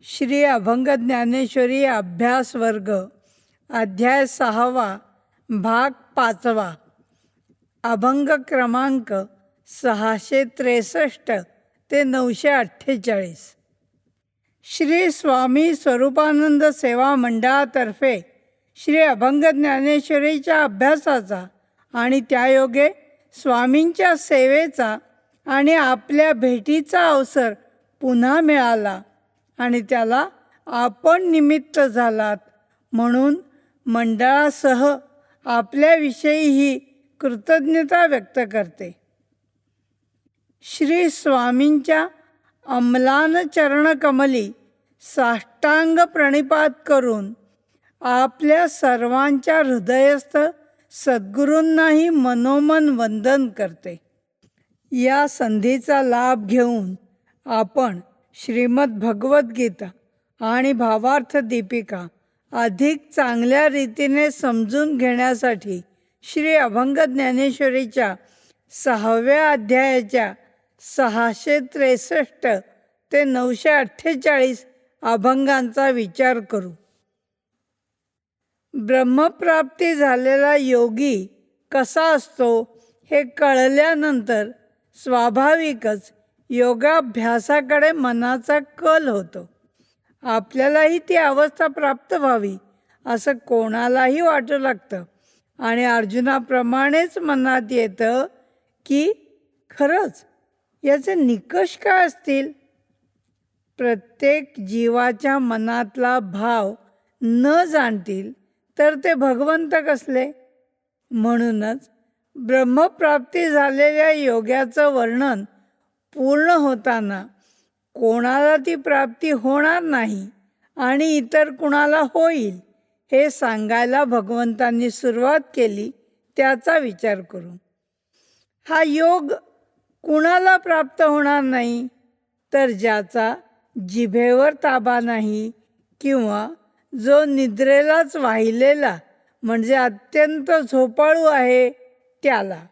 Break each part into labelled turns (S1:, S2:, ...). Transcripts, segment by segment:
S1: श्री अभंग ज्ञानेश्वरी अभ्यास वर्ग अध्याय 6वा भाग 5वा अभंग क्रमांक 663 ते 948. श्री स्वामी स्वरूपानंद सेवा मंडळातर्फे श्री अभंग ज्ञानेश्वरीच्या अभ्यासाचा आणि त्यायोगे स्वामींच्या सेवेचा आणि आपल्या भेटीचा अवसर पुन्हा मिळाला आणि त्याला आपण निमित्त झालात म्हणून मंडळासह आपल्याविषयीही कृतज्ञता व्यक्त करते. श्री स्वामींच्या अम्लान चरणकमली साष्टांग प्रणिपात करून आपल्या सर्वांच्या हृदयस्थ सद्गुरूंनाही मनोमन वंदन करते. या संधीचा लाभ घेऊन आपण श्रीमद भगवद्गीता आणि भावार्थ दीपिका अधिक चांगल्या रीतीने समजून घेण्यासाठी श्री अभंग ज्ञानेश्वरीच्या 6व्या अध्यायाच्या 663 ते 948 अभंगांचा विचार करू. ब्रह्मप्राप्ती झालेला योगी कसा असतो हे कळल्यानंतर स्वाभाविकच योगाभ्यासाकडे मनाचा कल होतो. आपल्यालाही ती अवस्था प्राप्त व्हावी असं कोणालाही वाटू लागतं आणि अर्जुनाप्रमाणेच मनात येतं की खरंच याचे निकष काय असतील. प्रत्येक जीवाच्या मनातला भाव न जाणतील तर ते भगवंत कसले. म्हणूनच ब्रह्मप्राप्ती झालेल्या योग्याचं वर्णन पूर्ण होताना कोणाला ती प्राप्ती होणार नाही आणि इतर कुणाला होईल हे सांगायला भगवंतांनी सुरुवात केली. त्याचा विचार करू. हा योग कुणाला प्राप्त होणार नाही तर ज्याचा जिभेवर ताबा नाही किंवा जो निद्रेलाच वाहिलेला म्हणजे अत्यंत झोपाळू आहे त्याला.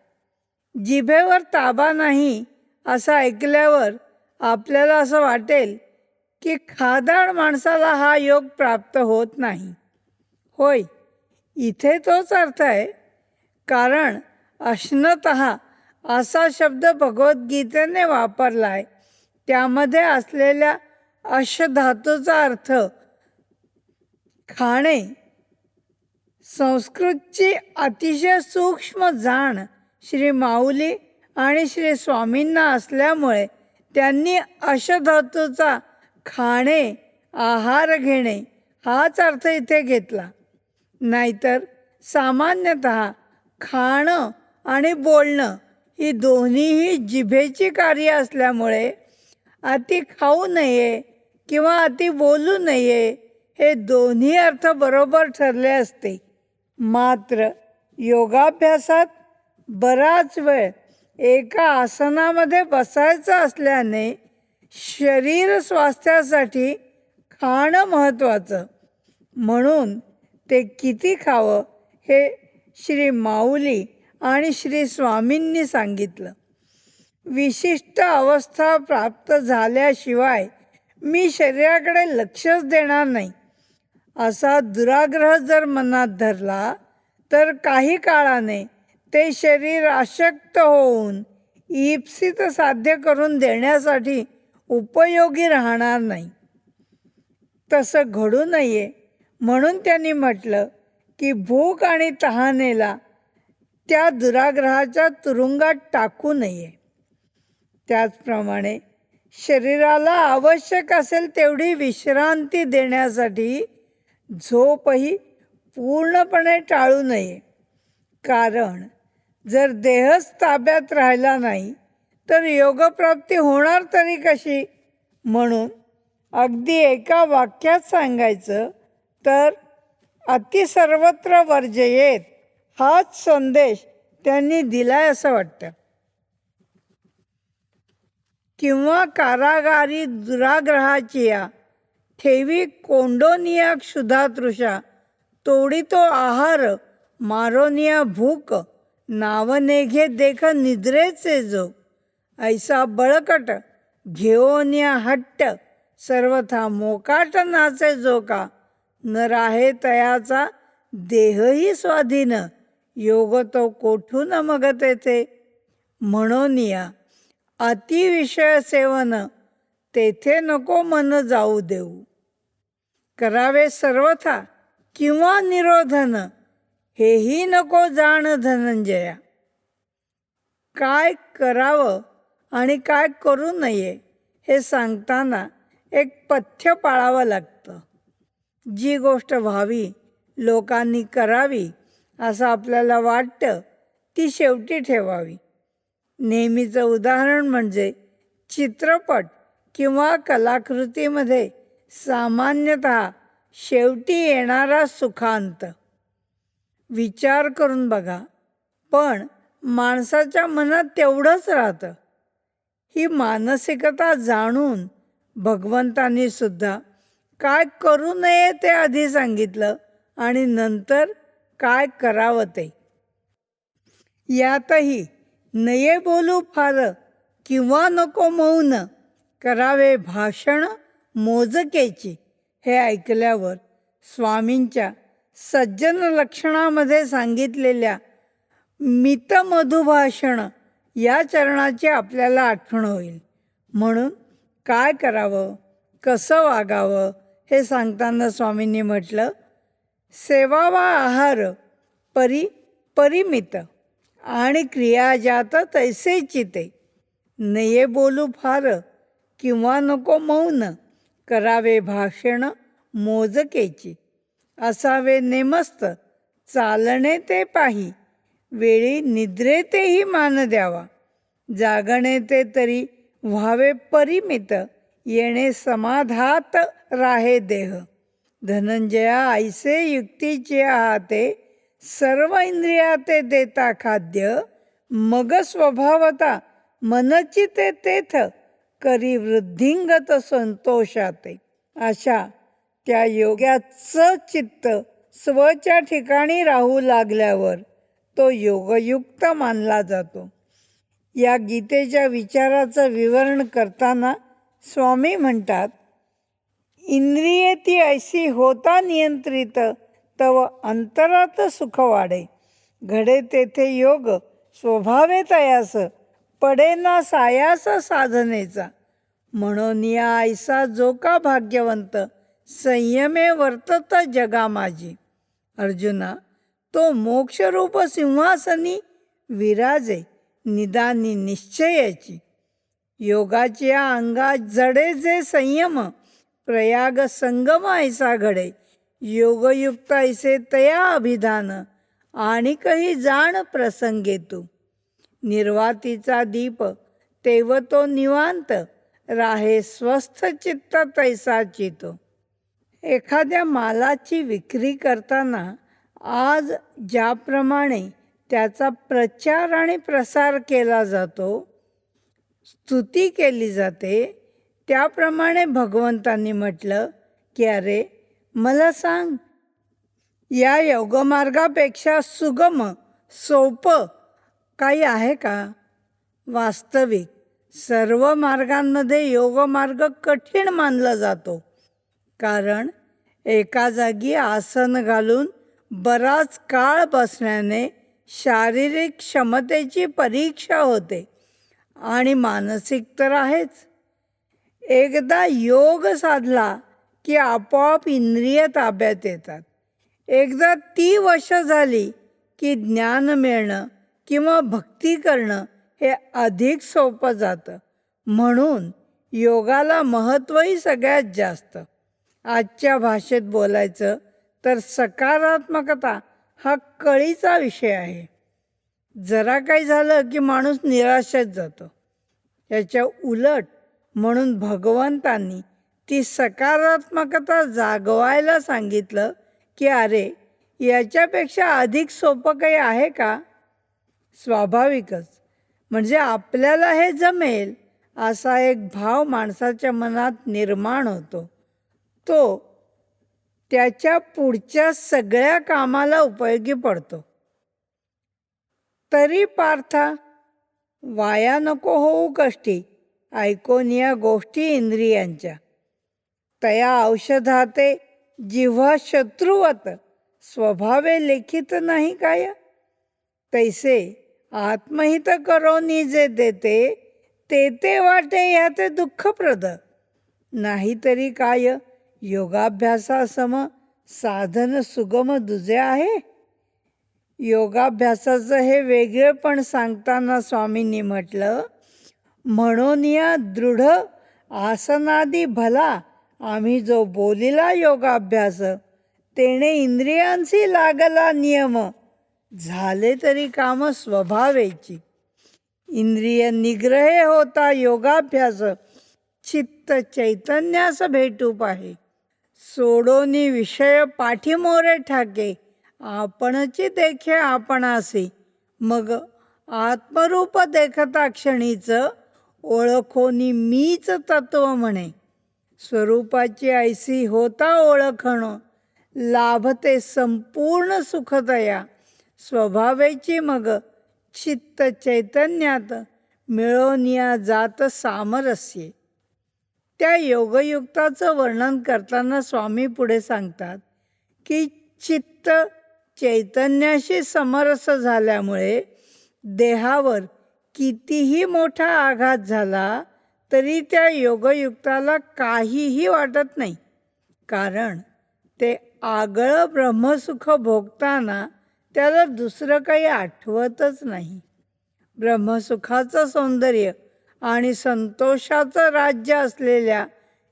S1: जिभेवर ताबा नाही असं ऐकल्यावर आपल्याला असं वाटेल की खादाड माणसाला हा योग प्राप्त होत नाही. होय, इथे तोच अर्थ आहे. कारण अश्नतः असा शब्द भगवद्गीतेने वापरला आहे. त्यामध्ये असलेल्या अश धातूचा अर्थ खाणे. संस्कृतची अतिशय सूक्ष्म जाण श्री माऊली आणि श्री स्वामींना असल्यामुळे त्यांनी अशधातूचा खाणे आहार घेणे हाच अर्थ इथे घेतला. नाहीतर सामान्यतः खाणं आणि बोलणं ही दोन्हीही जिभेची कार्य असल्यामुळे अति खाऊ नये किंवा अति बोलू नये हे दोन्ही अर्थ बरोबर ठरले असते. मात्र योगाभ्यासात बराच वेळ एका आसनामध्ये बसायचं असल्याने शरीर स्वास्थ्यासाठी खाणं महत्त्वाचं. म्हणून ते किती खावं हे श्री माऊली आणि श्री स्वामींनी सांगितलं. विशिष्ट अवस्था प्राप्त झाल्याशिवाय मी शरीराकडे लक्षच देणार नाही असा दुराग्रह जर मनात धरला तर काही काळाने ते शरीर अशक्त होऊन ईप्सित साध्य करून देण्यासाठी उपयोगी राहणार नाही. तसं घडू नये म्हणून त्यांनी म्हटलं की भूक आणि तहानेला त्या दुराग्रहाच्या तुरुंगात टाकू नये. त्याचप्रमाणे शरीराला आवश्यक असेल तेवढी विश्रांती देण्यासाठी झोपही पूर्णपणे टाळू नये. कारण जर देहच ताब्यात राहिला नाही तर योगप्राप्ती होणार तरी कशी. म्हणून अगदी एका वाक्यात सांगायचं तर अति सर्वत्र वर्जयेत हाच संदेश त्यांनी दिलाय असं वाटतं. किंवा कारागारी दुराग्रहाची या ठेवी कोंडोनिया क्षुधातृषा तोडितो आहार मारोनिया भूक नावनेघे देख निद्रेचे जो ऐसा बळकट घेऊनिया हट्ट सर्वथा मोकाट नाचे जो का, न राहे तयाचा देहही स्वाधीन, योग तो कोठून मग तेथे. म्हणून या अतिविषय सेवन, तेथे नको मन जाऊ देऊ. करावे सर्वथा किंवा निरोधन, हेही नको जाण धनंजया. काय करावं आणि काय करू नये हे सांगताना एक पथ्य पाळावं लागतं. जी गोष्ट व्हावी, लोकांनी करावी असं आपल्याला वाटतं, ती शेवटी ठेवावी. नेहमीचं उदाहरण म्हणजे चित्रपट किंवा कलाकृतीमध्ये सामान्यतः शेवटी येणारा सुखांत. विचार करून बघा, पण माणसाच्या मनात तेवढंच राहतं. ही मानसिकता जाणून भगवंतांनी सुद्धा काय करू नये ते आधी सांगितलं आणि नंतर काय करावं ते. यातही नये बोलू फार किंवा नको मौन, करावे भाषण मोजकेची, हे ऐकल्यावर स्वामींच्या सज्जन लक्षणामध्ये सांगितलेल्या मितमधुभाषण या चरणाची आपल्याला आठवण होईल. म्हणून काय करावं, कसं वागावं हे सांगताना स्वामींनी म्हटलं, सेवावा आहार परिमित आणि क्रिया जात तैसे चिते. नये बोलू फार किंवा नको मौन, करावे भाषण मोजकेची. असावे नेमस्त चालणे ते पाही, वेळी निद्रेतेही मान द्यावा. जागणे ते तरी व्हावे परिमित, येणे समाधात राहे देह. धनंजया ऐसे युक्तीचे आहाते, सर्व इंद्रिया ते देता खाद्य. मग स्वभावता मनची ते तेथ, करी वृद्धिंगत संतोषाते. अशा त्या योग्याचं चित्त स्वच्या ठिकाणी राहू लागल्यावर तो योगयुक्त मानला जातो. या गीतेच्या विचाराचं विवरण करताना स्वामी म्हणतात, इंद्रिये ती ऐसी होता नियंत्रित, तव अंतरात सुख वाढे. घडे तेथे योग स्वभावे तयास, पडे ना सायास साधनेचा. म्हणून या ऐसा जो का भाग्यवंत, संयमे वर्तत जगा माझी. अर्जुना, तो मोक्षरूप सिंहासनी विराजे, निदानी निश्चयाची. योगाची अंगात जडे जे संयम, प्रयाग संगम ऐसा घडे. योगयुक्त ऐसे तया अभिधान, आणि काही जाण प्रसंगे तू. निर्वातीचा दीप तेव तो निवांत, राहे स्वस्थ चित्त तैसा चितो. एखाद्या मालाची विक्री करताना आज ज्याप्रमाणे त्याचा प्रचार आणि प्रसार केला जातो, स्तुती केली जाते, त्याप्रमाणे भगवंतांनी म्हटलं की अरे मला सांग, या योगमार्गापेक्षा सुगम सोपं काही आहे का? वास्तविक सर्व मार्गांमध्ये योगमार्ग कठीण मानला जातो. कारण एका जागी आसन घालून बराच काळ बसण्याने शारीरिक क्षमतेची परीक्षा होते आणि मानसिक तर आहेच. एकदा योग साधला की आपोआप इंद्रिय ताब्यात येतात. एकदा ती वश झाली की ज्ञान मिळणं किंवा भक्ती करणं हे अधिक सोपं जातं. म्हणून योगाला महत्त्वही सगळ्यात जास्त. आजच्या भाषेत बोलायचं तर सकारात्मकता हा कळीचा विषय आहे. जरा काही झालं की माणूस निराशेत जातो. याच्या उलट म्हणून भगवंतांनी ती सकारात्मकता जागवायला सांगितलं की अरे याच्यापेक्षा अधिक सोपं काही आहे का? स्वाभाविकच, म्हणजे आपल्याला हे जमेल असा एक भाव माणसाच्या मनात निर्माण होतो. तो त्याच्या पुढच्या सगळ्या कामाला उपयोगी पडतो. तरी पार्था, वाया नको होऊ कष्टी, ऐकून या गोष्टी इंद्रियांच्या. तया औषधाते जिव्हा शत्रुवत स्वभावे लेखित नाही काय. तैसे आत्महित करोनी जे देते ते ते वाटे ह्याते दुःखप्रद. नाहीतरी काय योगाभ्यासासम साधन सुगम दुजे आहे. योगाभ्यासाचं हे वेगळेपण सांगताना स्वामींनी म्हटलं, म्हणून या दृढ आसनादी भला आम्ही जो बोलिला योगाभ्यास तेणे इंद्रियांशी लागला नियम. झाले तरी काम स्वभावेची. इंद्रिय निग्रहे होता योगाभ्यास चित्त चैतन्यास भेटूप आहे. सोडोनी विषय पाठीमोरे ठाके आपणची देखे आपणासी. मग आत्मरूप देखता क्षणीच ओळखोनी मीच तत्व म्हणे. स्वरूपाची ऐसी होता ओळखण लाभते संपूर्ण सुखदया. स्वभावेची मग चित्त चैतन्यात मिळवनिया जात सामरस्ये. त्या योगयुक्ताचं वर्णन करताना स्वामी पुढे सांगतात की चित्त चैतन्याशी समरस झाल्यामुळे देहावर कितीही मोठा आघात झाला तरी त्या योगयुक्ताला काहीही वाटत नाही. कारण ते आगळं ब्रह्मसुख भोगताना त्याला दुसरं काही आठवतच नाही. ब्रह्मसुखाचं सौंदर्य आणि संतोषाचं राज्य असलेल्या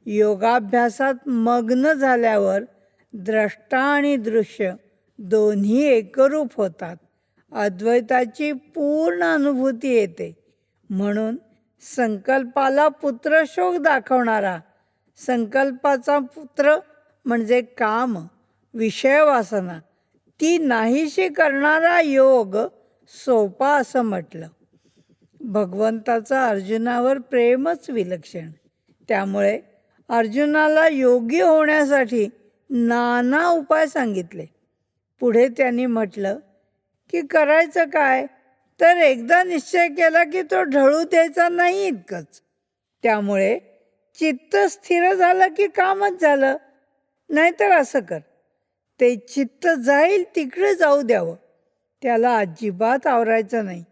S1: योगाभ्यासात मग्न झाल्यावर द्रष्टा आणि दृश्य दोन्ही एकरूप होतात. अद्वैताची पूर्ण अनुभूती येते. म्हणून संकल्पाला पुत्रशोक दाखवणारा, संकल्पाचा पुत्र म्हणजे काम, विषयवासना, ती नाहीशी करणारा योग सोपा असं म्हटलं. भगवंताचं अर्जुनावर प्रेमच विलक्षण. त्यामुळे अर्जुनाला योगी होण्यासाठी नाना उपाय सांगितले. पुढे त्यांनी म्हटलं की करायचं काय, तर एकदा निश्चय केला की तो ढळू द्यायचा नाही इतकंच. त्यामुळे चित्त स्थिर झालं की कामच झालं. नाहीतर असं कर, ते चित्त जाईल तिकडे जाऊ द्यावं, त्याला अजिबात आवरायचं नाही.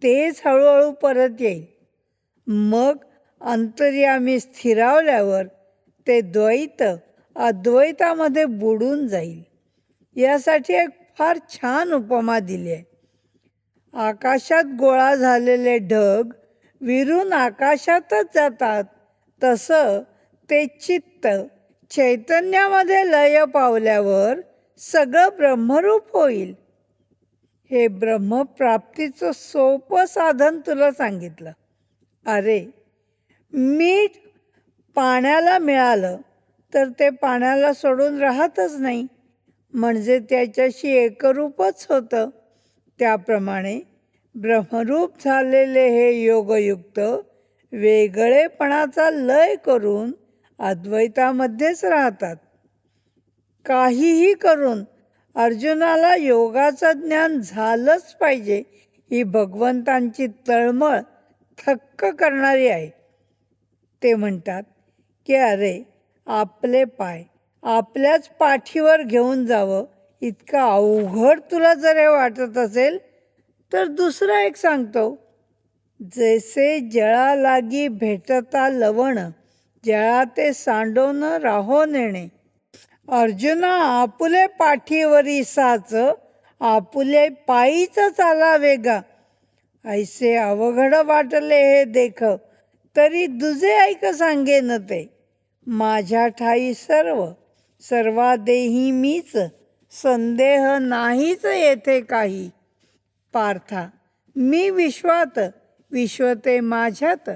S1: तेच हळूहळू परत येईल. मग अंतर्यामी स्थिरावल्यावर ते द्वैत अद्वैतामध्ये बुडून जाईल. यासाठी एक फार छान उपमा दिली आहे. आकाशात गोळा झालेले ढग विरून आकाशातच जातात, तसं ते चित्त चैतन्यामध्ये लय पावल्यावर सगळं ब्रह्मरूप होईल. हे ब्रह्मप्राप्तीचं सोपं साधन तुला सांगितलं. अरे, मीठ पाण्याला मिळालं तर ते पाण्याला सोडून राहतच नाही, म्हणजे त्याच्याशी एकरूपच होतं. त्याप्रमाणे ब्रह्मरूप झालेले हे योगयुक्त वेगळेपणाचा लय करून अद्वैतामध्येच राहतात. काहीही करून अर्जुनाला योगाचं ज्ञान झालंच पाहिजे ही भगवंतांची तळमळ थक्क करणारी आहे. ते म्हणतात की अरे, आपले पाय आपल्याच पाठीवर घेऊन जावं इतकं अवघड तुला जर हे वाटत असेल तर दुसरं एक सांगतो. जैसे जळा लागी भेटता लवण, जळा ते सांडोन राहो नेणे. अर्जुना, आपुले पाठीवरी साच, आपुले पायीच चाला वेगा. ऐसे अवघड वाटले हे देख, तरी दुजे ऐक सांगेन ते. माझ्या ठाई सर्व सर्वा देही मीच, संदेह नाहीच येथे काही. पार्था, मी विश्वात विश्वते माझ्यात,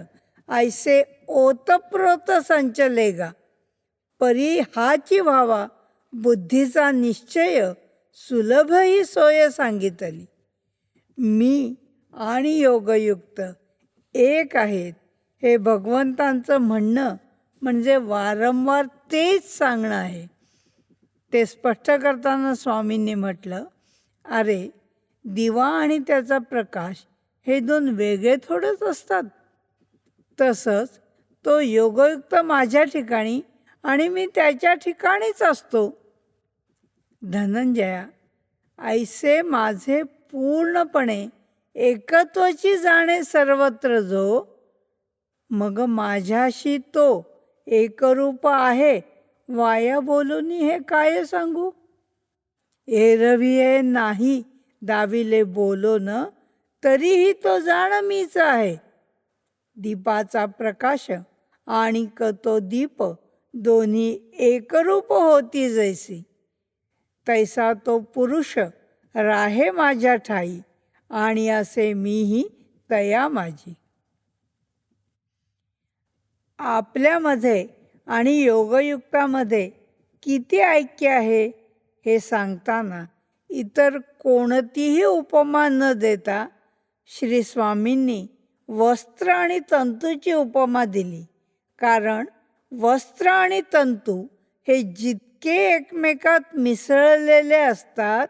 S1: ऐसे ओतप्रोत संचलेगा. परी हाची व्हावा बुद्धीचा निश्चय, सुलभ ही सोय सांगितली. मी आणि योगयुक्त एक आहेत हे भगवंतांचं म्हणणं म्हणजे वारंवार तेच सांगणं आहे. ते स्पष्ट करताना स्वामींनी म्हटलं, अरे, दिवा आणि त्याचा प्रकाश हे दोन वेगळे थोडेच असतात. तसंच तो योगयुक्त माझ्या ठिकाणी आणि मी त्याच्या ठिकाणीच असतो. धनंजया, ऐसे माझे पूर्णपणे एकत्वाची जाणे सर्वत्र जो, मग माझ्याशी तो एकरूप आहे वाया बोलून हे काय सांगू. एरविये नाही दाविले बोलोन, तरीही तो जाण मीच आहे. दीपाचा प्रकाश आणि तो दीप दोन्ही एकरूप होती जैसी, तैसा तो पुरुष राहे माझ्या ठाई आणि असे मीही तया माझी. आपल्यामध्ये आणि योगयुक्तामध्ये किती ऐक्य आहे हे सांगताना इतर कोणतीही उपमा न देता श्री स्वामींनी वस्त्र आणि तंतूची उपमा दिली. कारण वस्त्र आणि तंतू हे जितके एकमेकात मिसळलेले असतात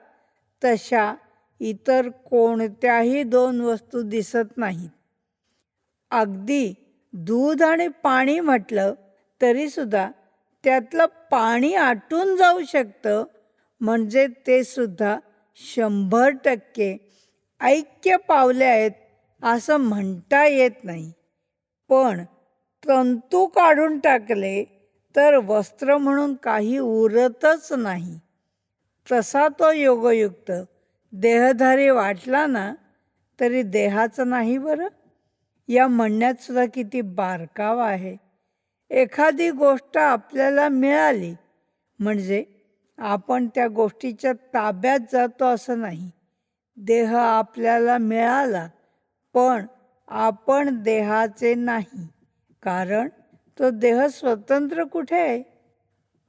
S1: तशा इतर कोणत्याही दोन वस्तू दिसत नाहीत. अगदी दूध आणि पाणी म्हटलं तरीसुद्धा त्यातलं पाणी आटून जाऊ शकतं, म्हणजे ते सुद्धा 100% ऐक्य पावले आहेत असं म्हणता येत नाही. पण तंतू काढून टाकले तर वस्त्र म्हणून काही उरतच नाही. तसा तो योगयुक्त देहधारी वाटला ना तरी देहाचं नाही बरं. या म्हणण्यात सुद्धा किती बारकावा आहे. एखादी गोष्ट आपल्याला मिळाली म्हणजे आपण त्या गोष्टीच्या ताब्यात जातो असं नाही. देह आपल्याला मिळाला पण आपण देहाचे नाही, कारण तो देह स्वतंत्र कुठे आहे.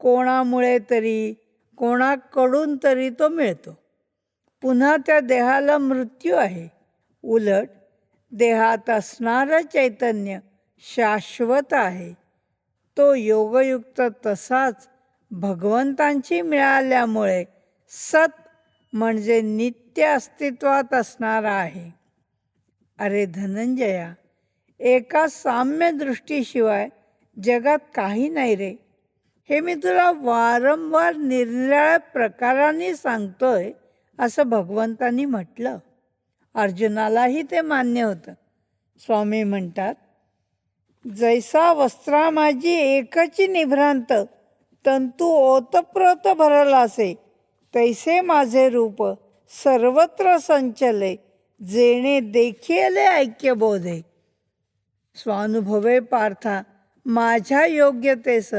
S1: कोणामुळे तरी कोणाकडून तरी तो मिळतो. पुन्हा त्या देहाला मृत्यू आहे. उलट देहात असणारं चैतन्य शाश्वत आहे. तो योगयुक्त तसाच भगवंतांची मिळाल्यामुळे सत म्हणजे नित्य अस्तित्वात असणारा आहे. अरे धनंजया, एका साम्य दृष्टीशिवाय जगात काही नाही रे. हे मी तुला वारंवार निरनिराळ्या प्रकारांनी सांगतोय असं भगवंतांनी म्हटलं. अर्जुनालाही ते मान्य होतं. स्वामी म्हणतात, जैसा वस्त्रा माझी एकची निभ्रांत, तंतू ओतप्रोत भरला असे, तैसे माझे रूप सर्वत्र संचले, जेणे देखिले ऐक्यबोधे. स्वानुभवे पार्था माझ्या योग्यतेस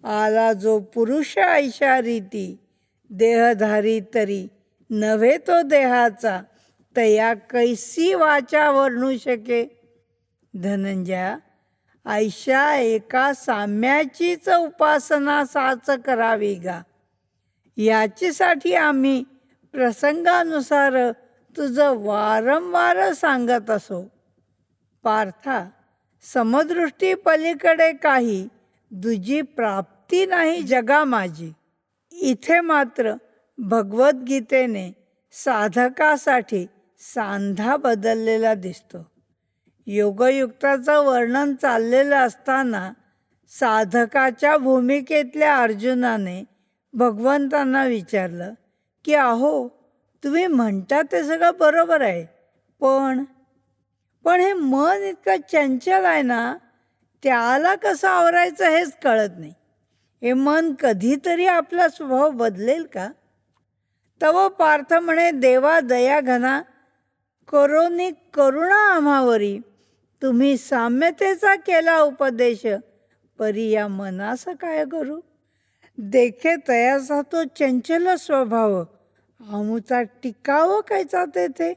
S1: आला जो पुरुष ऐशा रीती, देहधारी तरी नव्हे तो देहाचा, तया कैसी वाचा वर्णू शके. धनंजया, ऐशा एका साम्याचीच उपासना साच करावी गा. याचीसाठी आम्ही प्रसंगानुसार तुझं वारंवार सांगत असो. पार्था, समदृष्टी पलीकडे काही दुजी प्राप्ती नाही जगा माझी. इथे मात्र भगवद्गीतेने साधकासाठी सांधा बदललेला दिसतो. योगयुक्ताचं वर्णन चाललेलं असताना साधकाच्या भूमिकेतल्या अर्जुनाने भगवंतांना विचारलं की अहो, तुम्ही म्हणता ते सगळं बरोबर आहे, पण हे मन इतकं चंचल आहे ना, त्याला कसं आवरायचं हेच कळत नाही. हे मन कधीतरी आपला स्वभाव बदलेल का. तव पार्थ म्हणे, देवा दया घना करोनी करुणा आम्हावरी, तुम्ही साम्यतेचा केला उपदेश, परी या मनास काय करू. देखे तयाचा तो चंचल स्वभाव, आमुचा टिकाव कायचा तेथे.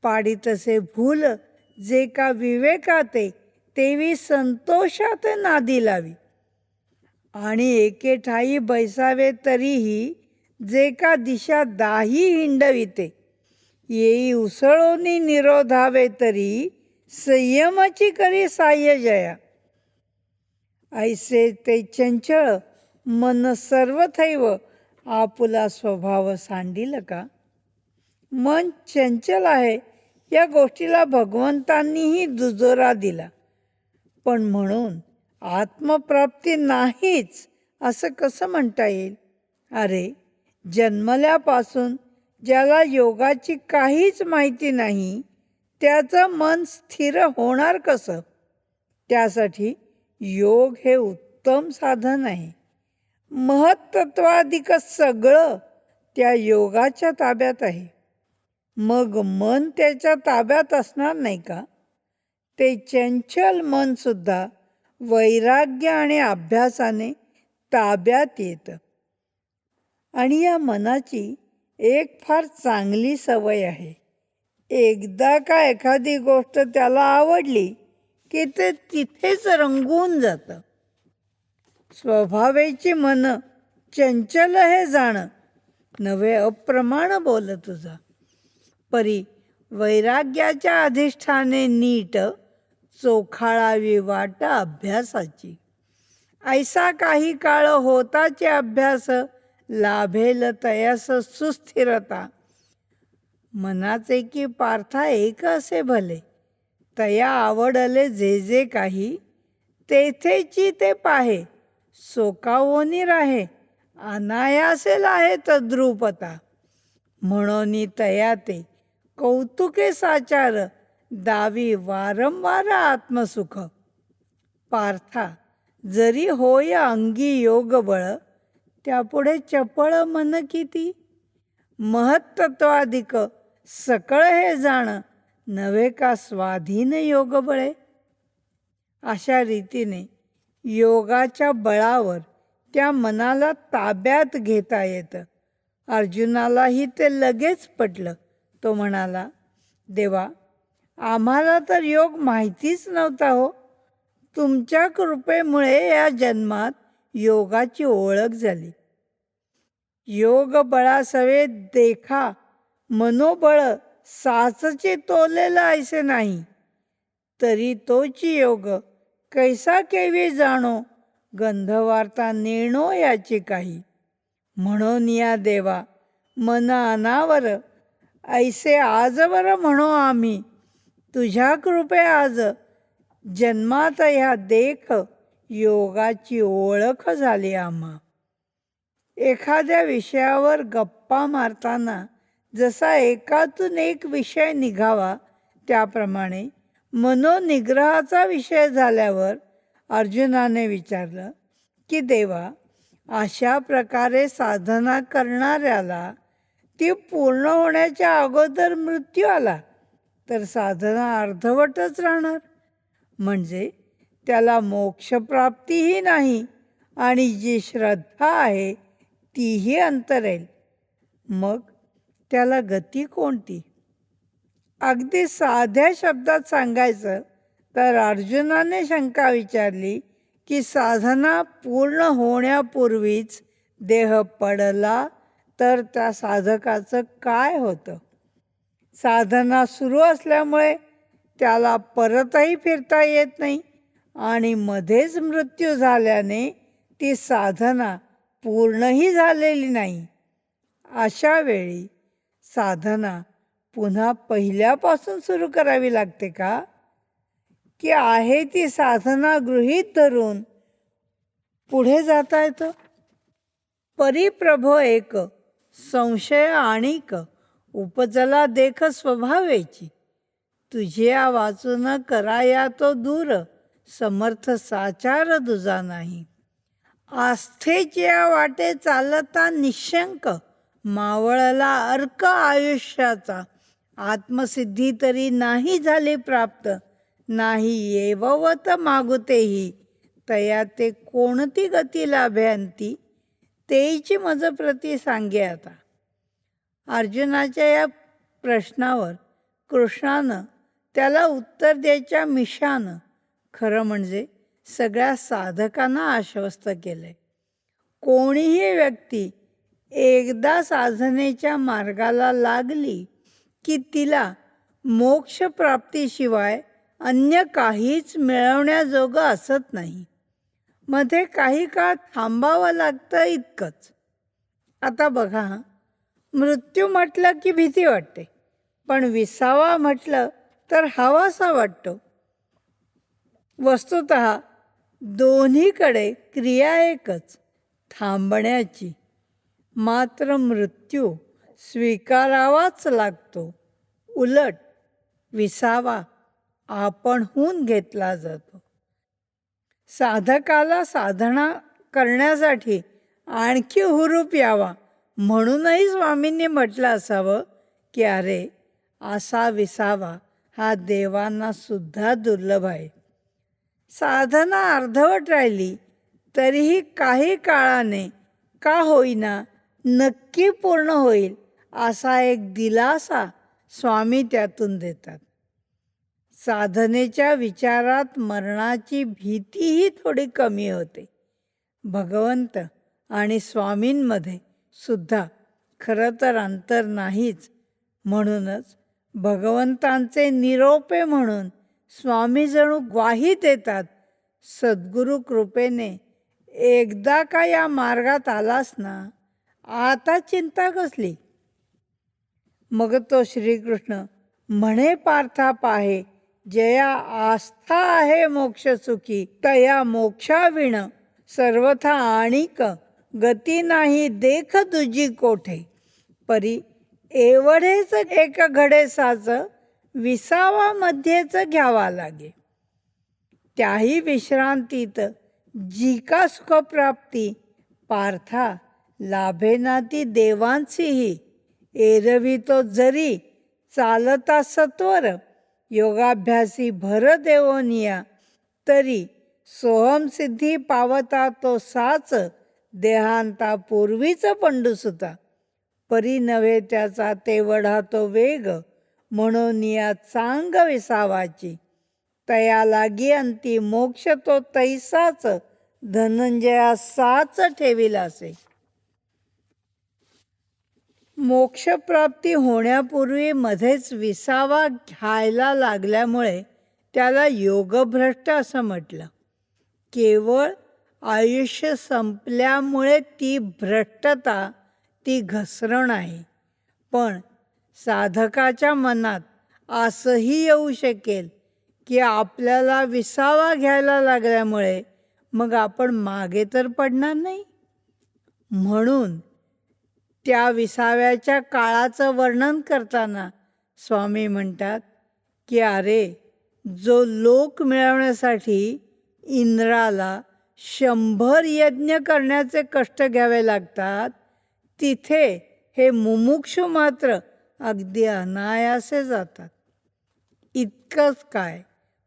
S1: पाडी तसे भूल जे का विवेकाते, तेवी संतोषात नादी लावी. आणि एके ठाई बैसावे तरीही जे का दिशा दाही हिंडविते, येई उसळोनी निरोधावे तरी संयमाची करी साह्य जया. ऐसे ते चंचळ मन सर्वथैव आपुला स्वभाव सांडिल का. मन चंचल आहे या गोष्टीला भगवंतांनीही दुजोरा दिला. पण म्हणून आत्मप्राप्ती नाहीच असं कसं म्हणता येईल? अरे, जन्मल्यापासून ज्याला योगाची काहीच माहिती नाही, त्याचं मन स्थिर होणार कसं? त्यासाठी योग हे उत्तम साधन आहे. महत्त्वाधिक सगळं त्या योगाच्या ताब्यात आहे. मग मन त्याच्या ताब्यात असणार नाही का? ते चंचल मन सुद्धा वैराग्य आणि अभ्यासाने ताब्यात येतं. आणि या मनाची एक फार चांगली सवय आहे. एकदा का एखादी गोष्ट त्याला आवडली की ते तिथेच रंगून जातं. स्वभावेची मन चंचल हे जाणं, नवे अप्रमाण बोल तुझा. परी वैराग्याच्या अधिष्ठाने नीट चोखाळावी वाट अभ्यासाची. ऐसा काही काळ होताचे अभ्यास, लाभेल तयास सुस्थिरता. मनाचे की पार्था एक असे भले, तया आवडले जे जे काही, तेथेची ते पाहे, सोकावोनी राहे, अनायासेल आहे तद्रुपता. म्हणून तया ते कौतुके साचार, दावी वारंवार आत्मसुख. पार्था जरी होय अंगी योग बळ, त्यापुढे चपळ मन किती. महत्त्वाधिक सकळ हे जाण, नव्हे का स्वाधीन योग बळे. अशा रीतीने योगाच्या बळावर त्या मनाला ताब्यात घेता येतं. अर्जुनालाही ते लगेच पटलं. तो म्हणाला, देवा, आम्हाला तर योग माहितीच नव्हता हो. तुमच्या कृपेमुळे या जन्मात योगाची ओळख झाली. योग बळासवे देखा, मनोबळ साचचे तोलेला ऐसे नाही. तरी तोची योग कैसा केवी जाणो, गंधवार्ता नेणो याची काही. म्हणून या देवा मन अनावर, ऐसे आजवर म्हणो आम्ही. तुझ्या कृपे आज जन्मात ह्या देख, योगाची ओळख झाली आम्हा. एखाद्या विषयावर गप्पा मारताना जसा एकातून एक विषय निघावा, त्याप्रमाणे मनोनिग्रहाचा विषय झाल्यावर अर्जुनाने विचारलं की देवा, अशा प्रकारे साधना करणाऱ्याला ती पूर्ण होण्याच्या अगोदर मृत्यू आला तर साधना अर्धवटच राहणार. म्हणजे त्याला मोक्षप्राप्तीही नाही आणि जी श्रद्धा आहे तीही अंतरेल. मग त्याला गती कोणती? अगदी साध्या शब्दात सांगायचं तर अर्जुनाने शंका विचारली की साधना पूर्ण होण्यापूर्वीच देह पडला तर त्या साधकाचं काय होतं? साधना सुरू असल्यामुळे त्याला परतही फिरता येत नाही आणि मध्येच मृत्यू झाल्याने ती साधना पूर्णही झालेली नाही. अशा वेळी साधना पुन्हा पहिल्यापासून सुरू करावी लागते का? की आहे ती साधना गृहीत धरून पुढे जाता येतं? परिप्रभो एक, संशय आणिक, उपजला देख स्वभावेची. तुझ्या वाचून कराया तो दूर, समर्थ साचार दुजा नाही. आस्थेच्या वाटे चालता निशंक, मावळला अर्क आयुष्याचा. आत्मसिद्धी तरी नाही झाली प्राप्त, नाही येववत मागुतेही. तया ते कोणती गती लाभ्यांती, तेची मज प्रती सांगे आता. अर्जुनाच्या या प्रश्नावर कृष्णानं त्याला उत्तर द्यायच्या मिशानं खरं म्हणजे सगळ्या साधकांना आश्वस्त केलंय. कोणीही व्यक्ती एकदा साधनेच्या मार्गाला लागली की तिला मोक्षप्राप्तीशिवाय अन्य काहीच मिळवण्याजोगं असत नाही. मध्ये काही काळ थांबावं लागतं इतकंच. आता बघा, मृत्यू म्हटलं की भीती वाटते, पण विसावा म्हटलं तर हवासा वाटतो. वस्तुतः दोन्हीकडे क्रिया एकच. थांबण्याची. मात्र मृत्यू स्वीकारावाच लागतो. उलट विसावा आपणहून घेतला जातो. साधकाला साधना करण्यासाठी आणखी हुरूप यावा म्हणूनही स्वामींनी म्हटलं असावं की अरे, असा विसावा हा देवांना सुद्धा दुर्लभ आहे. साधना अर्धवट राहिली तरीही काही काळाने का होईना नक्की पूर्ण होईल असा एक दिलासा स्वामी त्यातून देतात. साधनेच्या विचारात मरणाची भीतीही थोडी कमी होते. भगवंत आणि स्वामींमध्ये सुद्धा खरं तर अंतर नाहीच. म्हणूनच भगवंतांचे निरोपे म्हणून स्वामी जणू ग्वाही देतात, सद्गुरु कृपेने एकदा का या मार्गात आलास ना, आता चिंता कसली. मग तो श्रीकृष्ण म्हणे पार्था पाहे, जया आस्था आहे मोक्ष सुखी, तया मोक्षाविण सर्वथा आणिक गती नाही देख तुझी कोठे. परी एवढेच एक घडेसाच विसावामध्येच घ्यावा लागे. त्याही विश्रांतीत जी का सुखप्राप्ती पार्था लाभेना ती देवांचीही. एरवी तो जरी चालता सत्वर योगाभ्यासी भर देवोनिया, तरी सोहमसिद्धी पावता तो साच देहांता पूर्वीच पंडुसुता. परी नव्हे त्याचा तेवढा तो वेग, म्हणून या चांग विसावाची. तया लागी अंती मोक्ष तो तैसाच, धनंजया साच ठेविलासे. मोक्षप्राप्ती होण्यापूर्वी मध्येच विसावा घ्यायला लागल्यामुळे त्याला योगभ्रष्ट असं म्हटलं. केवळ आयुष्य संपल्यामुळे ती भ्रष्टता, ती घसरण आहे. पण साधकाच्या मनात असंही येऊ शकेल की आपल्याला विसावा घ्यायला लागल्यामुळे मग आपण मागे तर पडणार नाही. म्हणून त्या विसाव्याच्या काळाचं वर्णन करताना स्वामी म्हणतात की अरे, जो लोक मिळवण्यासाठी इंद्राला 100 यज्ञ करण्याचे कष्ट घ्यावे लागतात, तिथे हे मुमुक्षू मात्र अगदी अनायासे जातात. इतकंच काय,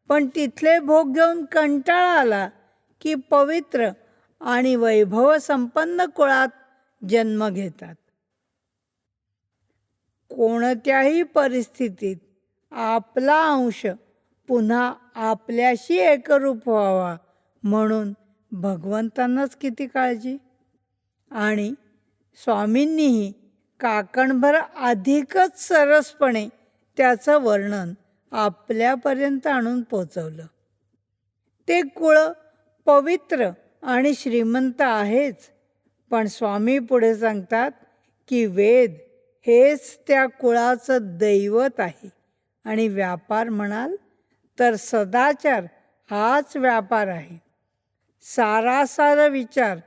S1: पण तिथले भोग घेऊन कंटाळा आला की पवित्र आणि वैभव संपन्न कुळात जन्म घेतात. कोणत्याही परिस्थितीत आपला अंश पुन्हा आपल्याशी एकरूप व्हावा म्हणून भगवंतांनाच किती काळजी. आणि स्वामींनीही काकणभर अधिकच सरसपणे त्याचं वर्णन आपल्यापर्यंत आणून पोचवलं. ते कुळ पवित्र आणि श्रीमंत आहेच, पण स्वामी पुढे सांगतात की वेद हेच त्या कुळाचं दैवत आहे. आणि व्यापार म्हणाल तर सदाचार हाच व्यापार आहे. सारासार विचार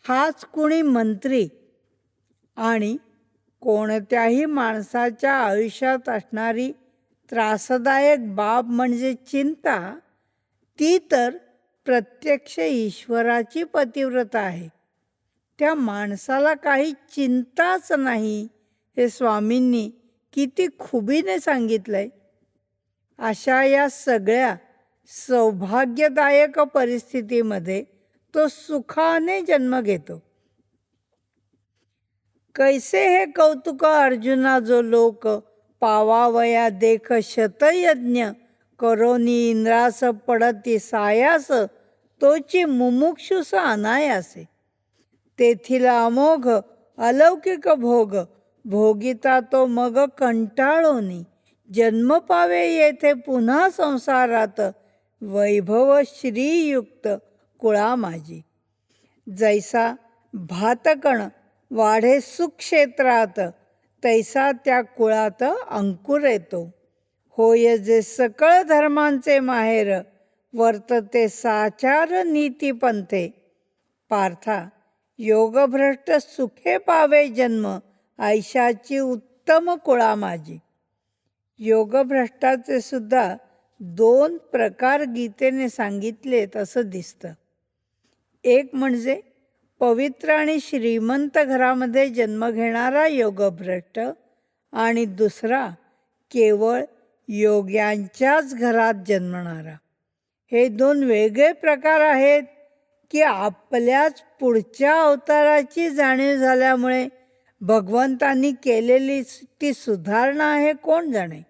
S1: हाच कुणी मंत्री. आणि कोणत्याही माणसाच्या आयुष्यात असणारी त्रासदायक बाब म्हणजे चिंता, ती तर प्रत्यक्ष ईश्वराची पतिव्रता आहे. त्या माणसाला काही चिंताच नाही हे स्वामींनी किती खुबीने सांगितलंय. अशा या सगळ्या सौभाग्यदायक परिस्थितीमध्ये तो सुखाने जन्म घेतो. कैसे हे कौतुक अर्जुना जो लोक, पावावया देख शतयज्ञ, करोनी इंद्रास पडती सायास, तोची मुमुक्षुस अनायासे. तेथील अमोघ अलौकिक भोग, भोगिता तो मग कंटाळोनी, जन्म पावे येथे पुन्हा संसारात, वैभव श्रीयुक्त कुळा माझी. जैसा भातकण वाढे सुक्षेत्रात, तैसा त्या कुळात अंकुर येतो. होय जे सकळ धर्मांचे माहेर, वर्तते साचार नीतीपंथे. पार्था, योगभ्रष्ट सुखे पावे जन्म, आयशाची उत्तम कुळा माझी. योगभ्रष्टाचे सुद्धा 2 प्रकार गीतेने सांगितलेत असं दिसतं. एक म्हणजे पवित्र आणि श्रीमंत घरामध्ये जन्म घेणारा योगभ्रष्ट, आणि दुसरा केवळ योग्यांच्याच घरात जन्मणारा. हे 2 वेगळे प्रकार आहेत की आपल्याच पुढच्या अवताराची जाणीव झाल्यामुळे भगवंतांनी केलेली ती सुधारणा आहे कोण जाणे.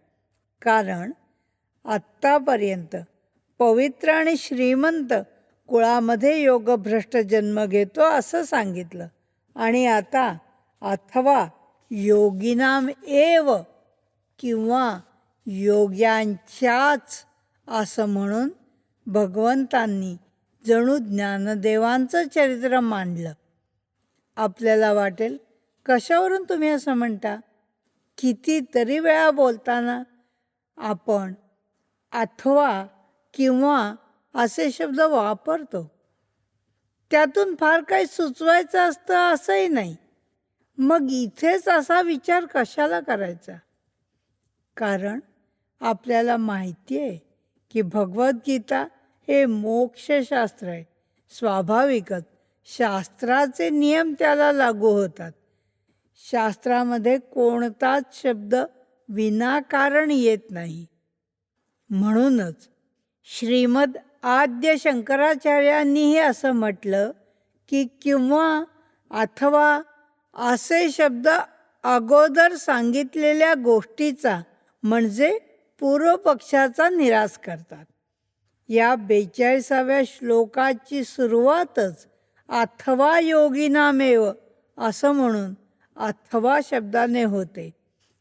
S1: कारण आत्तापर्यंत पवित्र आणि श्रीमंत कुळामध्ये योगभ्रष्ट जन्म घेतो असं सांगितलं, आणि आता अथवा योगिनाम एव किंवा योग्यांच्याच असं म्हणून भगवंतांनी जणू ज्ञानदेवांचं चरित्र मांडलं. आपल्याला वाटेल कशावरून तुम्ही असं म्हणता. कितीतरी वेळा बोलताना आपण अथवा किंवा असे शब्द वापरतो. त्यातून फार काही सुचवायचं असतं असंही नाही. मग इथेच असा विचार कशाला करायचा. कारण आपल्याला माहिती आहे की भगवद्गीता हे मोक्षशास्त्र आहे. स्वाभाविकच शास्त्राचे नियम त्याला लागू होतात. शास्त्रामध्ये कोणताच शब्द विनाकारण येत नाही. म्हणूनच श्रीमद आद्य शंकराचार्यांनीही असं म्हटलं की किंवा अथवा असे शब्द अगोदर सांगितलेल्या गोष्टीचा म्हणजे पूर्वपक्षाचा निराश करतात. या 42व्या श्लोकाची सुरुवातच अथवा योगिनामेव असं म्हणून अथवा शब्दाने होते.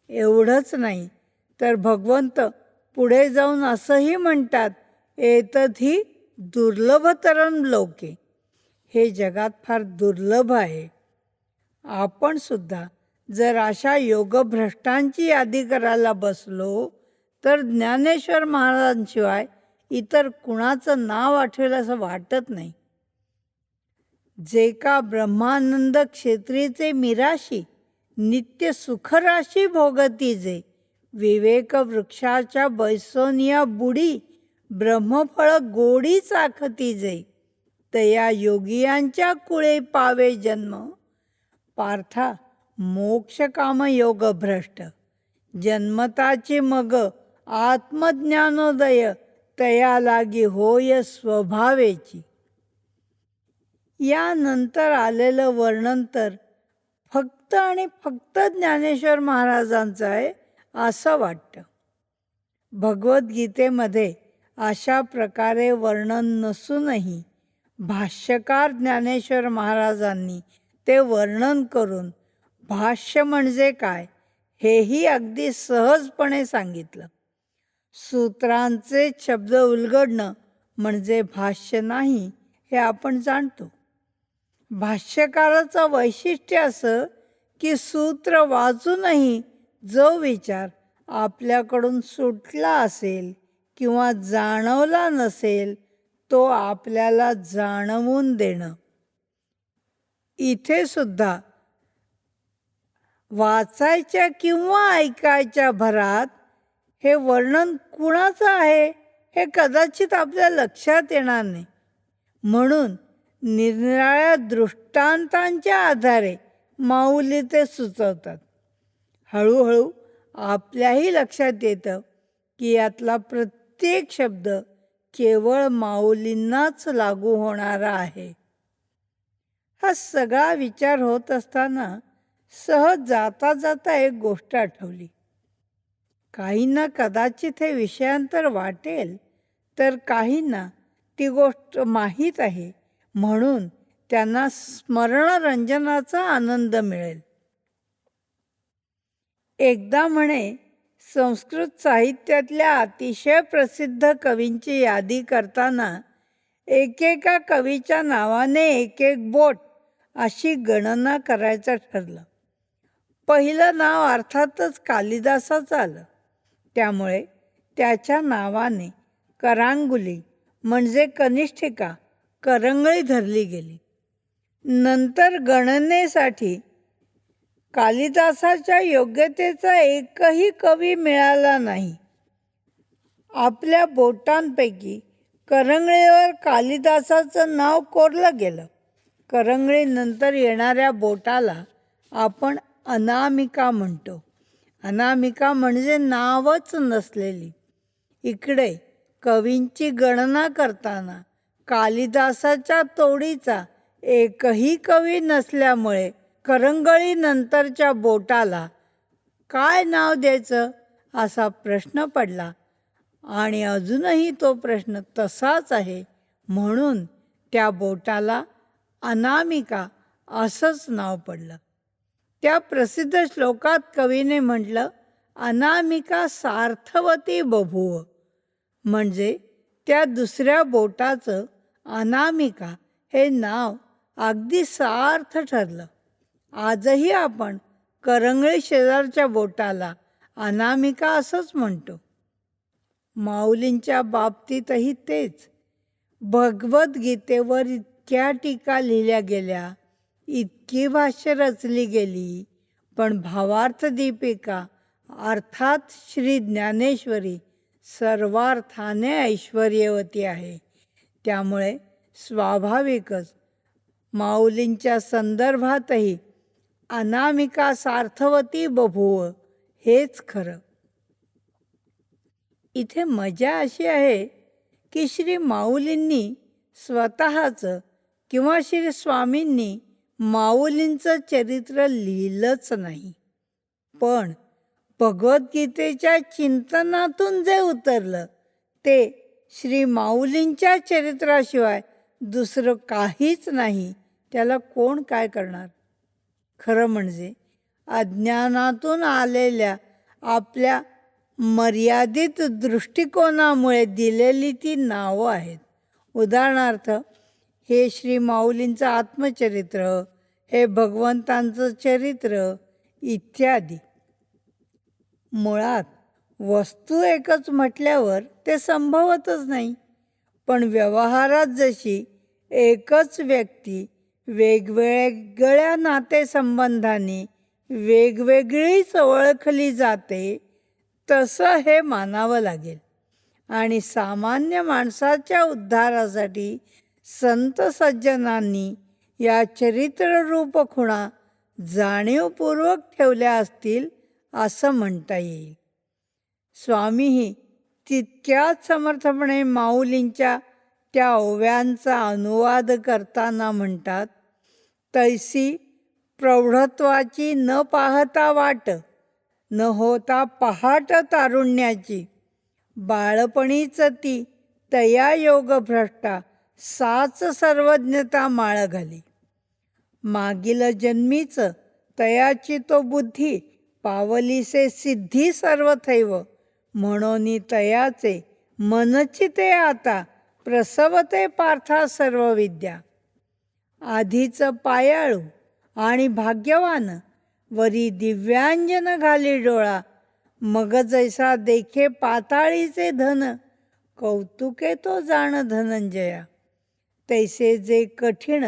S1: एवढंच नाही तर भगवंत पुढे जाऊन असंही म्हणतात, एतद्ही दुर्लभतरं लोके. हे जगात फार दुर्लभ आहे. आपण सुद्धा जर अशा योगभ्रष्टांची यादी करायला बसलो तर ज्ञानेश्वर महाराजांशिवाय इतर कुणाचं नाव आठवेल असं वाटत नाही. जे का ब्रह्मानंद क्षेत्रीचे मिराशी नित्य सुखराशी भोगती जे, विवेक वृक्षाच्या बैसोनिया बुडी ब्रह्मफळ गोडी चाखती जे, तया योगियांच्या कुळे पावे जन्म, पार्था मोक्षकाम योग भ्रष्ट, जन्मताची मग आत्मज्ञानोदय, तया लागी होय स्वभावेची. यानंतर आलेलं वर्णन तर फक्त आणि फक्त ज्ञानेश्वर महाराजांचं आहे असं वाटतं. भगवद्गीतेमध्ये अशा प्रकारे वर्णन नसूनही भाष्यकार ज्ञानेश्वर महाराजांनी ते वर्णन करून भाष्य म्हणजे काय हेही अगदी सहजपणे सांगितलं. सूत्रांचे शब्द उलगडणं म्हणजे भाष्य नाही हे आपण जाणतो. भाष्यकाराचं वैशिष्ट्य असं की सूत्र वाचूनही जो विचार आपल्याकडून सुटला असेल किंवा जाणवला नसेल तो आपल्याला जाणवून देणं. इथे सुद्धा वाचायच्या किंवा ऐकायच्या भरात हे वर्णन कुणाचं आहे हे कदाचित आपल्या लक्षात येणार नाही. म्हणून निरनिराळ्या दृष्टांतांच्या आधारे माऊली ते सुचवतात. हळूहळू आपल्याही लक्षात येतं की यातला प्रत्येक शब्द केवळ माऊलींनाच लागू होणारा आहे. हा सगळा विचार होत असताना सहज जाता जाता एक गोष्ट आठवली. काहींना कदाचित हे विषयांतर वाटेल तर काहींना ती गोष्ट माहीत आहे म्हणून त्यांना स्मरणरंजनाचा आनंद मिळेल. एकदा म्हणे संस्कृत साहित्यातल्या अतिशय प्रसिद्ध कवींची यादी करताना एकेका कवीच्या नावाने एक एक बोट अशी गणना करायचं ठरलं. पहिलं नाव अर्थातच कालिदासाचं आलं. त्यामुळे त्याच्या नावाने करांगुली म्हणजे कनिष्ठिका करंगळी धरली गेली. नंतर गणनेसाठी कालिदासाच्या योग्यतेचा एकही कवी मिळाला नाही. आपल्या बोटांपैकी करंगळीवर कालिदासाचं नाव कोरलं गेलं. करंगळीनंतर येणाऱ्या बोटाला आपण अनामिका म्हणतो. अनामिका म्हणजे नावच नसलेली. इकडे कवींची गणना करताना कालिदासाच्या तोडीचा एकही कवी नसल्यामुळे करंगळीनंतरच्या बोटाला काय नाव द्यायचं असा प्रश्न पडला आणि अजूनही तो प्रश्न तसाच आहे. म्हणून त्या बोटाला अनामिका असंच नाव पडलं. त्या प्रसिद्ध श्लोकात कवीने म्हटलं, अनामिका सार्थवती बभूव, म्हणजे त्या दुसऱ्या बोटाचं अनामिका हे नाव अगदी सार्थ ठरलं. आजही आपण करंगळी शेजारच्या बोटाला अनामिका असंच म्हणतो. माऊलींच्या बाबतीतही तेच. भगवद्गीतेवर इतक्या टीका लिहिल्या गेल्या, इतकी भाष्य रचली गेली, पण भावार्थ दीपिका अर्थात श्री ज्ञानेश्वरी सर्वार्थाने ऐश्वर्यवती आहे. त्यामुळे स्वाभाविकच माऊलींच्या संदर्भातही अनामिका सार्थवती बभूव हेच खरं. इथे मजा अशी आहे की श्री माऊलींनी स्वतःचं किंवा श्री स्वामींनी माऊलींचं चरित्र लिहिलंच नाही, पण भगवद्गीतेच्या चिंतनातून जे उतरलं ते श्री माऊलींच्या चरित्राशिवाय दुसरं काहीच नाही. त्याला कोण काय करणार? खरं म्हणजे अज्ञानातून आलेल्या आपल्या मर्यादित दृष्टिकोनामुळे दिलेली ती नावं आहेत. उदाहरणार्थ, हे श्री माऊलींचं आत्मचरित्र, हे भगवंतांचं चरित्र इत्यादी. मुळात वस्तू एकच म्हटल्यावर ते संभवतच नाही, पण व्यवहारात जशी एकच व्यक्ती वेगवेगळ्या नातेसंबंधांनी वेगवेगळीच ओळखली जाते, तसं हे मानावं लागेल. आणि सामान्य माणसाच्या उद्धारासाठी संत सज्जनांनी या चरित्ररूप खुणा जाणीवपूर्वक ठेवल्या असतील असं म्हणता येईल. स्वामीही तितक्याच समर्थपणे माऊलींच्या त्या ओव्यांचा अनुवाद करताना म्हणतात, तैसी प्रौढत्वाची न पाहता वाट, न होता पहाट तारुण्याची, बाळपणीच ती तया योगभ्रष्टा, साच सर्वज्ञता माळ घाली. मागील जन्मीच तयाची तो बुद्धी, पावलीसे सिद्धी सर्वथैव, म्हणून तयाचे मनची ते आता, प्रसवते पार्था सर्व विद्या. आधीच पायाळू आणि भाग्यवान, वरी दिव्यांजन घाली डोळा, मग जैसा देखे पाताळीचे धन, कौतुके तो जाण धनंजया. तैसे जे कठीण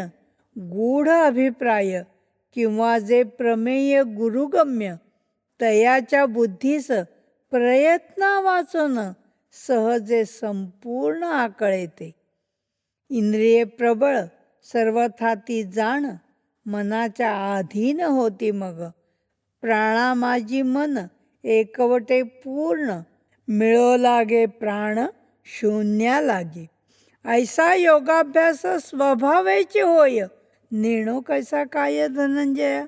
S1: गूढ अभिप्राय, किंवा जे प्रमेय गुरुगम्य, तयाच्या बुद्धीस प्रयत्ना वाचून सहजे संपूर्ण आकळेते. इंद्रिये प्रबळ सर्वथा ती जाण, मनाच्या अधीन होती मग. प्राणा माझी मन एकवटे पूर्ण, मिळो लागे प्राण शून्या लागे. ऐसा योगाभ्यास स्वभावेची होय, नेणो कैसा काय धनंजया.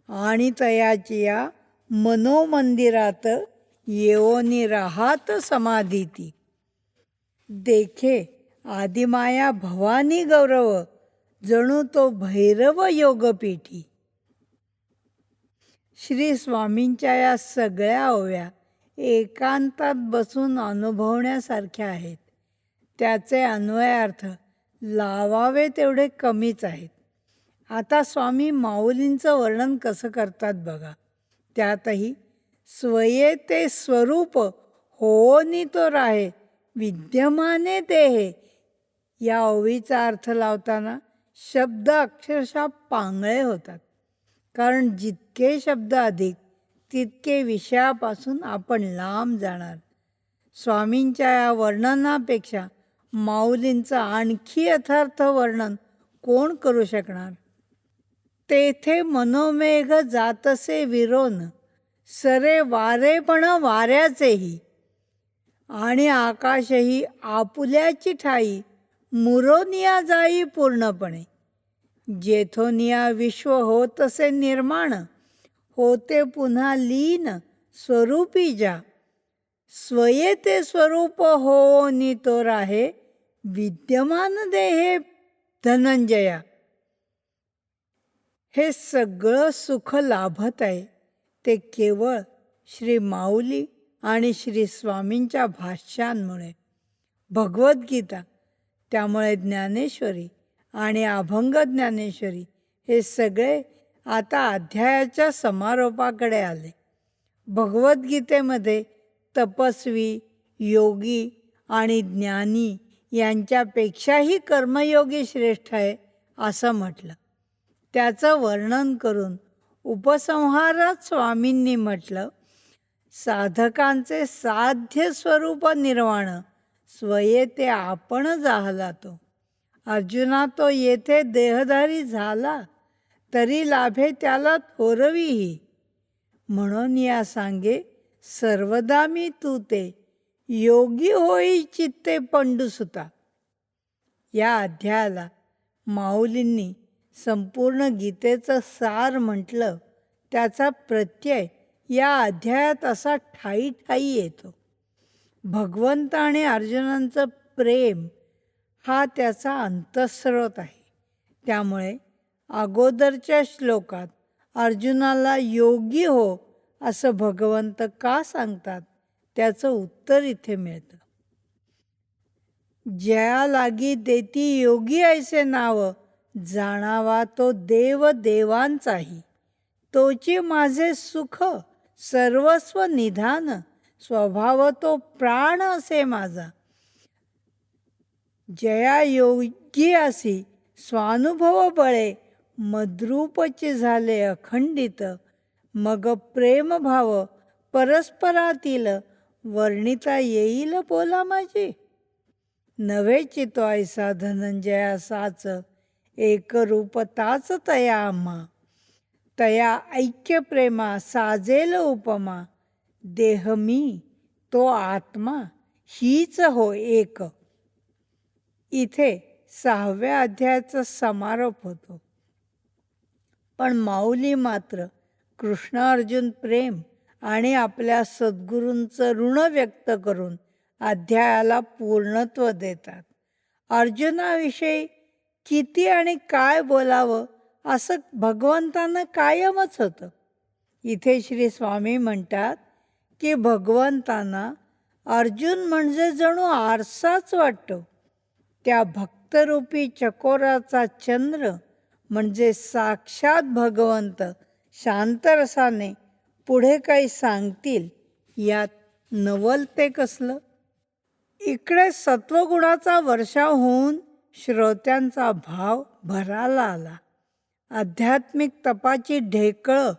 S1: आणि तयाची या मनोमंदिरात येवोनी राहात समाधीती. देखे आदिमाया भवानी गौरव, जणू तो भैरव योगपीठी. श्री स्वामींच्या या सगळ्या ओव्या एकांतात बसून अनुभवण्यासारख्या आहेत. त्याचे अन्वयार्थ लावावे तेवढे कमीच आहेत. आता स्वामी माऊलींचं वर्णन कसं करतात बघा. त्यातही स्वये ते स्वरूप होनी तो राहे, विद्यमाने ते हे, या ओवीचा अर्थ लावताना शब्द अक्षरशः पांगळे होतात. कारण जितके शब्द अधिक तितके विषयापासून आपण लांब जाणार. स्वामींच्या या वर्णनापेक्षा माऊलींचं आणखी यथार्थ वर्णन कोण करू शकणार. तेथे मनोमेघ जातसे विरोन, सरे वारेपण वाऱ्याचेही, आणि आकाशही आपुल्याची ठाई, मुरोनिया जाई पूर्णपणे. जेथोनिया विश्व होतसे निर्माण, होते पुन्हा लीन स्वरूपी जा. स्वये ते स्वरूप होनी तो राहे, विद्यमान देहे धनंजया. हे सगळं सुख लाभत आहे ते केवळ श्री माऊली आणि श्री स्वामींच्या भाष्यांमुळे. भगवद्गीता, त्यामुळे ज्ञानेश्वरी आणि अभंग ज्ञानेश्वरी हे सगळे आता अध्यायाच्या समारोपाकडे आले. भगवद्गीतेमध्ये तपस्वी, योगी आणि ज्ञानी यांच्यापेक्षाही कर्मयोगी श्रेष्ठ आहे असं म्हटलं. त्याचं वर्णन करून उपसंहारात स्वामींनी म्हटलं, साधकांचे साध्य स्वरूप निर्वाण, स्वये ते आपणच आहला तो. अर्जुना तो येथे देहधारी झाला, तरी लाभे त्याला थोरवीही. म्हणून या सांगे सर्वदा मी तू ते, योगी होई चित्ते पंडुसुता. या अध्यायाला माऊलींनी संपूर्ण गीतेचं सार म्हटलं. त्याचा प्रत्यय या अध्यायात असा ठायी ठायी येतो. भगवंत आणि अर्जुनांचं प्रेम हा त्याचा अंतस्रोत आहे. त्यामुळे अगोदरच्या श्लोकात अर्जुनाला योगी हो असं भगवंत का सांगतात त्याचं उत्तर इथे मिळतं. जया लागी देती योगी ऐसे नाव, जाणावा तो देव देवांचाही. तोची माझे सुख सर्वस्व निधान, स्वभाव तो प्राण असे माझा. जया योगी असी स्वानुभव बळे, मद्रूपचे झाले अखंडित. मग प्रेमभाव परस्परातील, वर्णिता येईल बोला माझी. नव्हे चितो ऐसा धनंजया साच, एकरूपताच तया आम्हा. तया ऐक्य प्रेमा साजेल उपमा, देह मी तो आत्मा हीच हो एक. इथे 6व्या अध्यायाचा समारोप होतो. पण माऊली मात्र कृष्ण अर्जुन प्रेम आणि आपल्या सद्गुरूंचं ऋण व्यक्त करून अध्यायाला पूर्णत्व देतात. अर्जुनाविषयी किती आणि काय बोलावं असं भगवंतांना कायमच होतं. इथे श्री स्वामी म्हणतात की भगवंतांना अर्जुन म्हणजे जणू आरसाच वाटतो. त्या भक्तरूपी चकोराचा चंद्र म्हणजे साक्षात भगवंत शांतरसाने पुढे काही सांगतील यात नवल ते कसलं. इकडे सत्वगुणाचा वर्षाव होऊन श्रोत्यांचा भाव भराला आला. आध्यात्मिक तपाची ढेकळं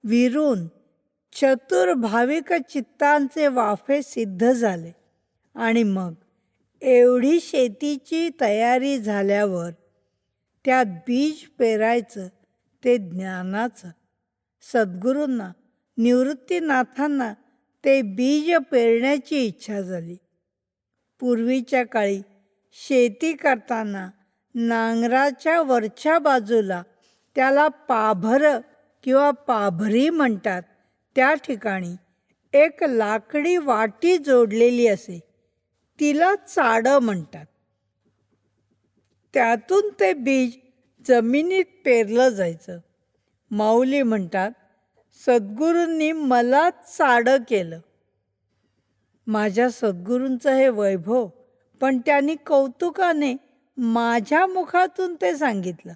S1: विरून चतुर भाविक चित्तांचे वाफे सिद्ध झाले. आणि मग एवढी शेतीची तयारी झाल्यावर त्यात बीज पेरायचं ते ज्ञानाचं. सद्गुरूंना, निवृत्तीनाथांना ते बीज पेरण्याची इच्छा झाली. पूर्वीच्या काळी शेती करताना नांगराच्या वरच्या बाजूला, त्याला पाभर किंवा पाभरी म्हणतात, त्या ठिकाणी एक लाकडी वाटी जोडलेली असे. तिला चाडं म्हणतात. त्यातून ते बीज जमिनीत पेरलं जायचं. माऊली म्हणतात, सद्गुरूंनी मला चाडं केलं. माझ्या सद्गुरूंचं हे वैभव, पण त्यांनी कौतुकाने माझ्या मुखातून ते सांगितलं.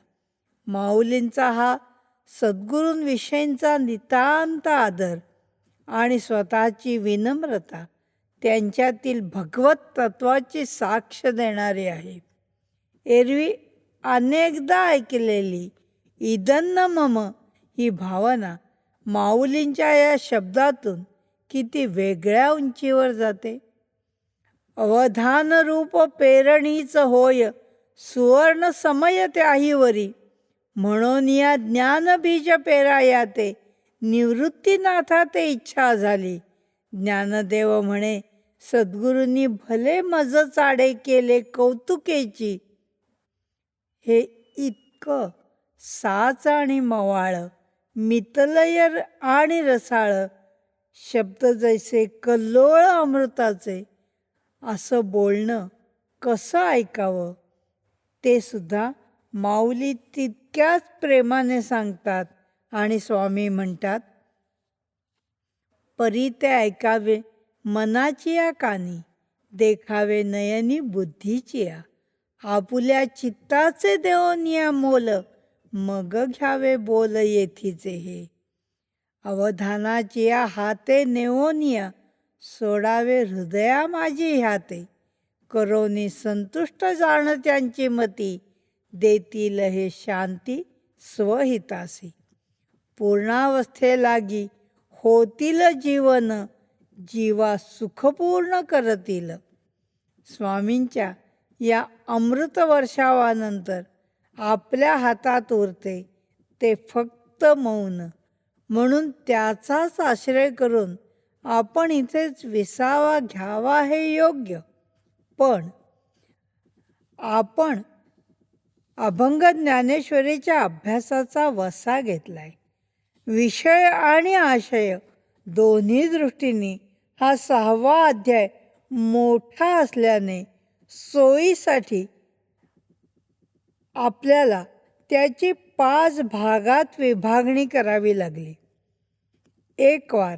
S1: माऊलींचा हा सद्गुरूंविषयींचा नितांत आदर आणि स्वतःची विनम्रता त्यांच्यातील भगवत तत्वाची साक्ष देणारी आहे. एरवी अनेकदा ऐकलेली इदन्न मम ही भावना माऊलींच्या या शब्दातून किती वेगळ्या उंचीवर जाते. अवधान रूप पेरणीच होय सुवर्ण समय त्याहीवरी, म्हणून या ज्ञानबीज पेराया ते निवृत्तीनाथा ते इच्छा झाली. ज्ञानदेव म्हणे, सद्गुरूंनी भले मज चाडे केले कौतुकेची, हे इतकं साच आणि मवाळ, मितलय आणि रसाळ, शब्द जैसे कल्लोळ अमृताचे, असं बोलणं कसं ऐकावं ते सुद्धा माऊली तितक्याच प्रेमाने सांगतात. आणि स्वामी म्हणतात, परी ते ऐकावे मनाची या कानी, देखावे नयनी बुद्धीची या, आपुल्या चित्ताचे देवनिया मोल, मग घ्यावे बोल येथीचे हे. अवधानाची या हाते नेओनिया, सोडावे हृदया माझी ह्याते, करोनी संतुष्ट जाण त्यांची मती, देतील हे शांती स्वहितासी. पूर्णावस्थेलागी होतील जीवन, जीवा सुखपूर्ण करतील. स्वामींच्या या अमृत वर्षावानंतर आपल्या हातात उरते ते फक्त मौन. म्हणून त्याचाच आश्रय करून आपण इथेच विसावा घ्यावा हे योग्य. पण आपण अभंग ज्ञानेश्वरीच्या अभ्यासाचा वसा घेतलाय. विषय आणि आशय दोन्ही दृष्टीने हा 6वा अध्याय मोठा असल्याने सोयीसाठी आपल्याला त्याची 5 भागात विभागणी करावी लागली. एक वार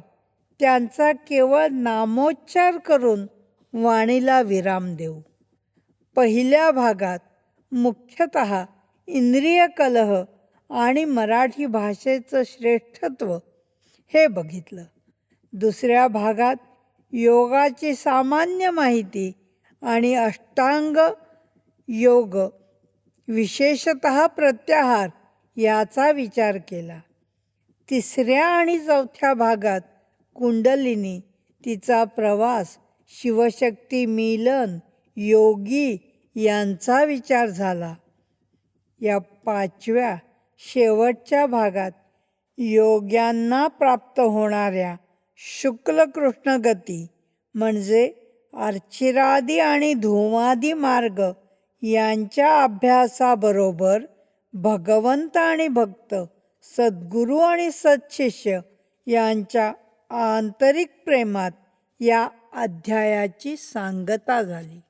S1: त्यांचा केवळ नामोच्चार करून वाणीला विराम देऊ. पहिल्या भागात मुख्यतः इंद्रिय कलह आणि मराठी भाषेचं श्रेष्ठत्व हे बघितलं. दुसऱ्या भागात योगाची सामान्य माहिती आणि अष्टांग योग, विशेषतः प्रत्याहार याचा विचार केला. तिसऱ्या आणि चौथ्या भागात कुंडलिनी, तिचा प्रवास, शिवशक्ती मिलन, योगी यांचा विचार झाला. या 5व्या शेवटच्या भागात योग्यांना प्राप्त होणाऱ्या शुक्ल कृष्ण गती म्हणजे अर्चिरादी आणि धूमादी मार्ग यांच्या अभ्यासाबरोबर भगवंत आणि भक्त, सद्गुरू आणि सत्शिष्य यांच्या आंतरिक प्रेमात या अध्यायाची सांगता झाली.